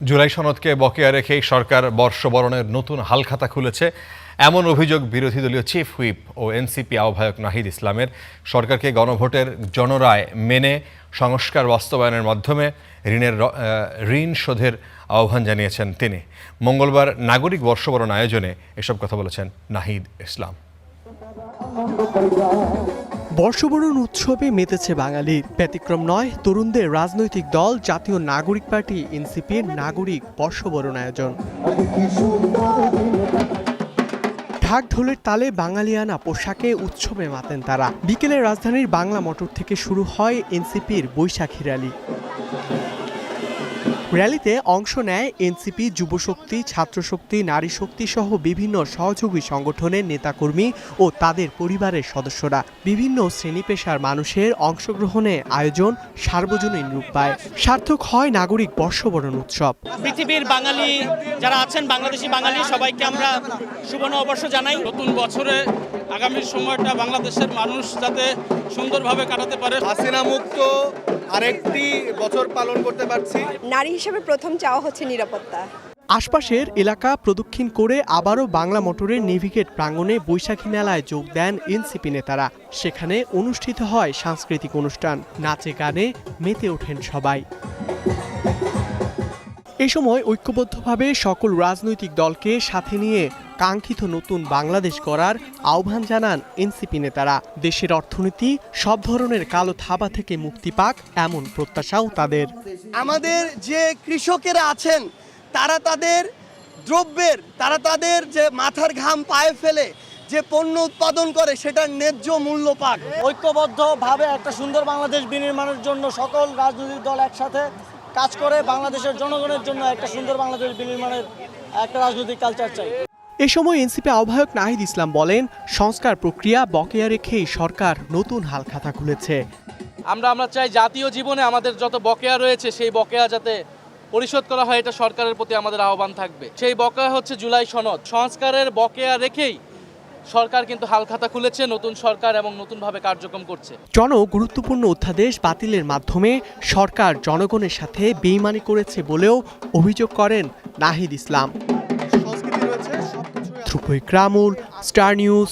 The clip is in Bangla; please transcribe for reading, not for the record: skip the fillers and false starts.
জুলাই সনদকে বকেয়া রেখেই সরকার বর্ষবরণের নতুন হালখাতা খুলেছে, এমন অভিযোগ বিরোধী দলীয় চিফ হুইপ ও এনসিপি আহ্বায়ক নাহিদ ইসলামের। সরকারকে গণভোটের জনরায় মেনে সংস্কার বাস্তবায়নের মাধ্যমে ঋণ শোধের আহ্বান জানিয়েছেন তিনি। মঙ্গলবার নাগরিক বর্ষবরণ আয়োজনে এসব কথা বলেছেন নাহিদ ইসলাম। বর্ষবরণ উৎসবে মেতেছে বাঙালির, ব্যতিক্রম নয় তরুণদের রাজনৈতিক দল জাতীয় নাগরিক পার্টি এনসিপির নাগরিক বর্ষবরণ আয়োজন। ঢাক ঢোলের তালে বাঙালিয়ানা পোশাকে উৎসবে মাতেন তারা। বিকেলে রাজধানীর বাংলা মোটর থেকে শুরু হয় এনসিপির বৈশাখী র্যালি। র্যালিতে অংশ নেয় এনসিপি, যুবশক্তি, ছাত্রশক্তি, নারী শক্তি সহ বিভিন্ন সহযোগী সংগঠনের নেতাকর্মী ও তাদের পরিবারের সদস্যরা। বিভিন্ন শ্রেণী পেশার মানুষের অংশগ্রহণে আয়োজন সার্বজনীন রূপ পায়। সার্থক হয় নাগরিক বর্ষবরণ উৎসব। পৃথিবীর বাঙালি যারা আছেন, বাংলাদেশি বাঙালি সবাইকে আমরা শুভ নববর্ষ জানাই। নতুন বছরে আগামী সময়টা বাংলাদেশের মানুষ যাতে সুন্দরভাবে কাটাতে পারে। হাসিনা মুক্ত আরেকটি বছর পালন করতে পারছি। নারী হিসেবে প্রথম চাওয়া হচ্ছে নিরাপত্তা। আশপাশের এলাকা প্রদক্ষিণ করে আবারও বাংলা মোটরের নেভিগেট প্রাঙ্গণে বৈশাখী মেলায় যোগ দেন এনসিপি নেতারা। সেখানে অনুষ্ঠিত হয় সাংস্কৃতিক অনুষ্ঠান, নাচে গানে মেতে ওঠেন সবাই। এ সময় ঐক্যবদ্ধভাবে সকল রাজনৈতিক দলকে সাথে নিয়ে কাঙ্ক্ষিত নতুন বাংলাদেশ গড়ার আহ্বান জানান এনসিপি নেতারা। দেশের অর্থনীতি সব ধরনের কালো থাবা থেকে মুক্তি পাক, এমন প্রত্যাশাও তাদের। আমাদের যে কৃষকেরা আছেন তারা তাদের দ্রব্যের, তাদের যে মাথার ঘাম পায়ে ফেলে যে পণ্য উৎপাদন করে সেটার ন্যায্য মূল্য পাক। ঐক্যবদ্ধভাবে একটা সুন্দর বাংলাদেশ বিনির্মাণের জন্য সকল রাজনৈতিক দল একসাথে কাজ করে বাংলাদেশের জনগণের জন্য একটা সুন্দর বাংলাদেশ বিনির্মাণের একটা রাজনৈতিক কালচার চাই। এ সময় এনসিপি আহ্বায়ক নাহিদ ইসলাম বলেন, সংস্কার প্রক্রিয়া বকেয়া রেখেই সরকার নতুন হালখাতা খুলেছে। আমরা চাই জাতীয় জীবনে আমাদের যত বকেয়া রয়েছে সেই বকেয়া যাতে পরিশোধ করা হয়, এটা সরকারের প্রতি আমাদের আহ্বান থাকবে। সেই বকেয়া হচ্ছে জুলাই সনদ। সংস্কারের বকেয়া রেখেই সরকার কিন্তু হালখাতা খুলেছে, নতুন সরকার এবং নতুনভাবে কার্যক্রম করছে। গুরুত্বপূর্ণ অধ্যাদেশ বাতিলের মাধ্যমে সরকার জনগণের সাথে বেইমানি করেছে বলেও অভিযোগ করেন নাহিদ ইসলাম। ধ্রুব ইকরামুল, স্টার নিউজ,